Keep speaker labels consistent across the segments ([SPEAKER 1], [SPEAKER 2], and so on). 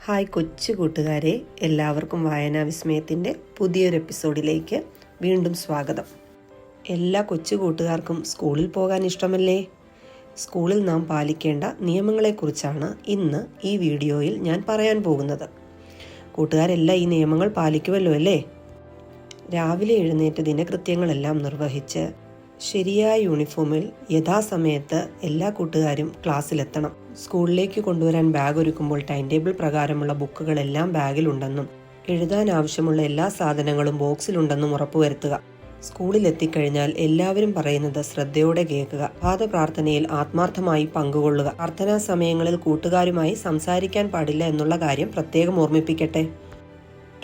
[SPEAKER 1] Hi കൊച്ചു കൂട്ടുകാരെ, എല്ലാവർക്കും വായനാ വിസ്മയത്തിൻ്റെ പുതിയൊരു എപ്പിസോഡിലേക്ക് വീണ്ടും സ്വാഗതം. എല്ലാ കൊച്ചു കൂട്ടുകാർക്കും സ്കൂളിൽ പോകാൻ ഇഷ്ടമല്ലേ? സ്കൂളിൽ നാം പാലിക്കേണ്ട നിയമങ്ങളെക്കുറിച്ചാണ് ഇന്ന് ഈ വീഡിയോയിൽ ഞാൻ പറയാൻ പോകുന്നത്. കൂട്ടുകാരെല്ലാം ഈ നിയമങ്ങൾ പാലിക്കുമല്ലോ അല്ലേ? രാവിലെ എഴുന്നേറ്റ് ദിനകൃത്യങ്ങളെല്ലാം നിർവഹിച്ച് ശരിയായ യൂണിഫോമിൽ യഥാസമയത്ത് എല്ലാ കൂട്ടുകാരും ക്ലാസ്സിലെത്തണം. സ്കൂളിലേക്ക് കൊണ്ടുവരാൻ ബാഗ് ഒരുക്കുമ്പോൾ ടൈം ടേബിൾ പ്രകാരമുള്ള ബുക്കുകളെല്ലാം ബാഗിലുണ്ടെന്നും എഴുതാൻ ആവശ്യമുള്ള എല്ലാ സാധനങ്ങളും ബോക്സിലുണ്ടെന്നും ഉറപ്പുവരുത്തുക. സ്കൂളിൽ എത്തിക്കഴിഞ്ഞാൽ എല്ലാവരും പറയുന്നത് ശ്രദ്ധയോടെ കേൾക്കുക. പ്രാർത്ഥനയിൽ ആത്മാർത്ഥമായി പങ്കുകൊള്ളുക. പ്രാർത്ഥനാ സമയങ്ങളിൽ കൂട്ടുകാരുമായി സംസാരിക്കാൻ പാടില്ല എന്നുള്ള കാര്യം പ്രത്യേകം ഓർമ്മിപ്പിക്കട്ടെ.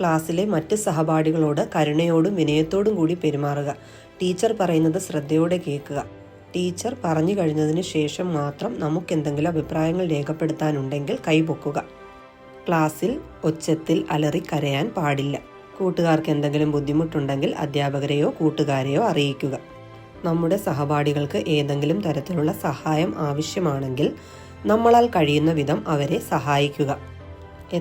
[SPEAKER 1] ക്ലാസ്സിലെ മറ്റ് സഹപാഠികളോട് കരുണയോടും വിനയത്തോടും കൂടി പെരുമാറുക. ടീച്ചർ പറയുന്നത് ശ്രദ്ധയോടെ കേൾക്കുക. ടീച്ചർ പറഞ്ഞു കഴിഞ്ഞതിന് ശേഷം മാത്രം നമുക്കെന്തെങ്കിലും അഭിപ്രായങ്ങൾ രേഖപ്പെടുത്താനുണ്ടെങ്കിൽ കൈപൊക്കുക. ക്ലാസ്സിൽ ഒച്ചത്തിൽ അലറി കരയാൻ പാടില്ല. കൂട്ടുകാർക്ക് എന്തെങ്കിലും ബുദ്ധിമുട്ടുണ്ടെങ്കിൽ അധ്യാപകരെയോ കൂട്ടുകാരെയോ അറിയിക്കുക. നമ്മുടെ സഹപാഠികൾക്ക് ഏതെങ്കിലും തരത്തിലുള്ള സഹായം ആവശ്യമാണെങ്കിൽ നമ്മളാൽ കഴിയുന്ന വിധം അവരെ സഹായിക്കുക.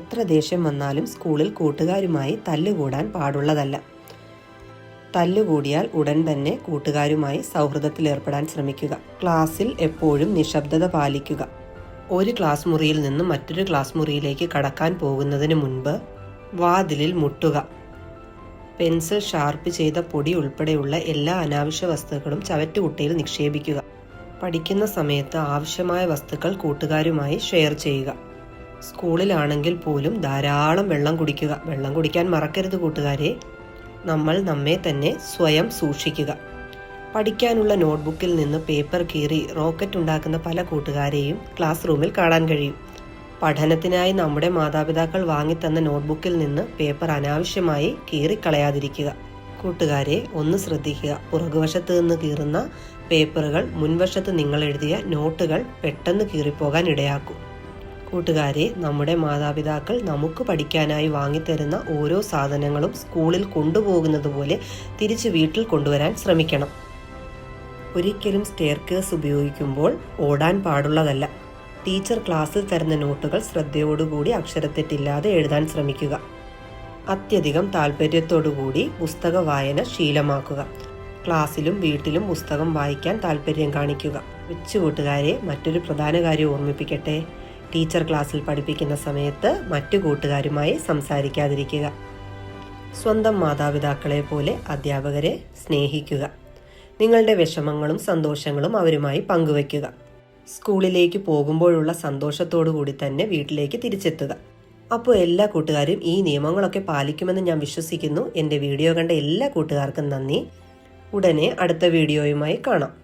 [SPEAKER 1] എത്ര ദേഷ്യം വന്നാലും സ്കൂളിൽ കൂട്ടുകാരുമായി തല്ലുകൂടാൻ പാടുള്ളതല്ല. തല്ലുകൂടിയാൽ ഉടൻ തന്നെ കൂട്ടുകാരുമായി സൗഹൃദത്തിലേർപ്പെടാൻ ശ്രമിക്കുക. ക്ലാസ്സിൽ എപ്പോഴും നിശബ്ദത പാലിക്കുക. ഒരു ക്ലാസ് മുറിയിൽ നിന്ന് മറ്റൊരു ക്ലാസ് മുറിയിലേക്ക് കടക്കാൻ പോകുന്നതിന് മുൻപ് വാതിലിൽ മുട്ടുക. പെൻസിൽ ഷാർപ്പ് ചെയ്ത പൊടി ഉൾപ്പെടെയുള്ള എല്ലാ അനാവശ്യ വസ്തുക്കളും ചവറ്റുകുട്ടയിൽ നിക്ഷേപിക്കുക. പഠിക്കുന്ന സമയത്ത് ആവശ്യമായ വസ്തുക്കൾ കൂട്ടുകാരുമായി ഷെയർ ചെയ്യുക. സ്കൂളിലാണെങ്കിൽ പോലും ധാരാളം വെള്ളം കുടിക്കുക. വെള്ളം കുടിക്കാൻ മറക്കരുത് കൂട്ടുകാരെ. നമ്മൾ നമ്മെ തന്നെ സ്വയം സൂക്ഷിക്കുക. പഠിക്കാനുള്ള നോട്ട്ബുക്കിൽ നിന്ന് പേപ്പർ കീറി റോക്കറ്റ് ഉണ്ടാക്കുന്ന പല കൂട്ടുകാരെയും ക്ലാസ് റൂമിൽ കാണാൻ കഴിയും. പഠനത്തിനായി നമ്മുടെ മാതാപിതാക്കൾ വാങ്ങിത്തന്ന നോട്ട്ബുക്കിൽ നിന്ന് പേപ്പർ അനാവശ്യമായി കീറിക്കളയാതിരിക്കുക. കൂട്ടുകാരെ, ഒന്ന് ശ്രദ്ധിക്കുക. പുറകുവശത്ത് നിന്ന് കീറുന്ന പേപ്പറുകൾ മുൻവശത്ത് നിങ്ങൾ എഴുതിയ നോട്ടുകൾ പെട്ടെന്ന് കീറിപ്പോകാൻ ഇടയാക്കും. കൂട്ടുകാരെ, നമ്മുടെ മാതാപിതാക്കൾ നമുക്ക് പഠിക്കാനായി വാങ്ങിത്തരുന്ന ഓരോ സാധനങ്ങളും സ്കൂളിൽ കൊണ്ടുപോകുന്നത് പോലെ തിരിച്ച് വീട്ടിൽ കൊണ്ടുവരാൻ ശ്രമിക്കണം. ഒരിക്കലും സ്റ്റെയർകേസ് ഉപയോഗിക്കുമ്പോൾ ഓടാൻ പാടുള്ളതല്ല. ടീച്ചർ ക്ലാസ്സിൽ തരുന്ന നോട്ടുകൾ ശ്രദ്ധയോടുകൂടി അക്ഷരത്തെറ്റില്ലാതെ എഴുതാൻ ശ്രമിക്കുക. അത്യധികം താല്പര്യത്തോടുകൂടി പുസ്തക വായന ശീലമാക്കുക. ക്ലാസ്സിലും വീട്ടിലും പുസ്തകം വായിക്കാൻ താല്പര്യം കാണിക്കുക. കൊച്ചുകൂട്ടുകാരെ, മറ്റൊരു പ്രധാന കാര്യം ഓർമ്മിപ്പിക്കട്ടെ. ടീച്ചർ ക്ലാസ്സിൽ പഠിപ്പിക്കുന്ന സമയത്ത് മറ്റു കൂട്ടുകാരുമായി സംസാരിക്കാതിരിക്കുക. സ്വന്തം മാതാപിതാക്കളെ പോലെ അധ്യാപകരെ സ്നേഹിക്കുക. നിങ്ങളുടെ വിഷമങ്ങളും സന്തോഷങ്ങളും അവരുമായി പങ്കുവയ്ക്കുക. സ്കൂളിലേക്ക് പോകുമ്പോഴുള്ള സന്തോഷത്തോടു കൂടി തന്നെ വീട്ടിലേക്ക് തിരിച്ചെത്തുക. അപ്പോൾ എല്ലാ കൂട്ടുകാരും ഈ നിയമങ്ങളൊക്കെ പാലിക്കുമെന്ന് ഞാൻ വിശ്വസിക്കുന്നു. എൻ്റെ വീഡിയോ കണ്ട എല്ലാ കൂട്ടുകാർക്കും നന്ദി. ഉടനെ അടുത്ത വീഡിയോയുമായി കാണാം.